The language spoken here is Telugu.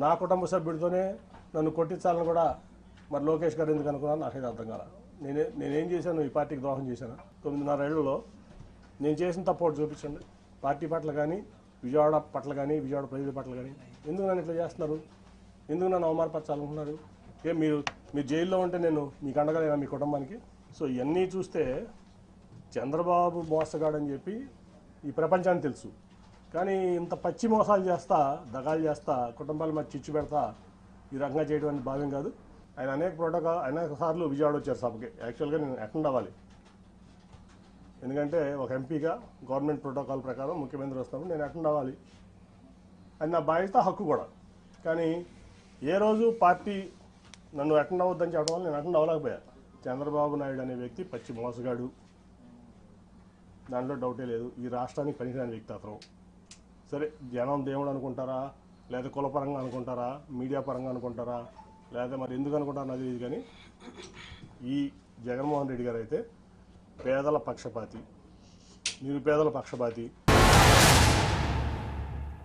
నా కుటుంబ సభ్యుడితోనే నన్ను కొట్టించాలని కూడా మరి లోకేష్ గారు ఎందుకు అనుకున్నాను నాకైతే అర్థం కాల. నేనేం చేశాను? ఈ పార్టీకి ద్రోహం చేశాను. 9.5 ఏళ్లలో నేను చేసిన తప్పు చూపించండి. పార్టీ పట్ల కానీ, విజయవాడ పట్ల కానీ, విజయవాడ ప్రజల పట్ల కానీ ఎందుకు నన్ను ఇట్లా చేస్తున్నారు? ఎందుకు నన్ను అవమానపరచాలనుకుంటున్నారు? మీరు జైల్లో ఉంటే నేను మీకు అండగలేనా మీ కుటుంబానికి? సో ఇవన్నీ చూస్తే చంద్రబాబు మోసగాడని చెప్పి ఈ ప్రపంచానికి తెలుసు. కానీ ఇంత పచ్చి మోసాలు చేస్తా, దగాలు చేస్తా, కుటుంబాల మధ్య చిచ్చు పెడతా ఈ రకంగా చేయడం అనేది భావ్యం కాదు. ఆయన అనేక సార్లు విజయవాడ వచ్చారు సభకి. యాక్చువల్గా నేను అటెండ్ అవ్వాలి, ఎందుకంటే ఒక ఎంపీగా గవర్నమెంట్ ప్రోటోకాల్ ప్రకారం ముఖ్యమంత్రి వస్తాము, నేను అటెండ్ అవ్వాలి. అది నా బాధ్యత, హక్కు కూడా. కానీ ఏ రోజు పార్టీ నన్ను అటెండ్ అవ్వద్దని చెప్పడం వల్ల నేను అటెండ్ అవ్వలేకపోయా. చంద్రబాబు నాయుడు అనే వ్యక్తి పచ్చి మోసగాడు, దాంట్లో డౌటే లేదు. ఈ రాష్ట్రానికి పనికిరాని వ్యక్తి అతను. సరే, జనం దేవుడు అనుకుంటారా, లేదా కులపరంగా అనుకుంటారా, మీడియా పరంగా అనుకుంటారా, లేదా మరి ఎందుకు అనుకుంటారా నాకు తెలియదు. కానీ ఈ జగన్మోహన్ రెడ్డి గారు అయితే పేదల పక్షపాతి, నిరుపేదల పక్షపాతి.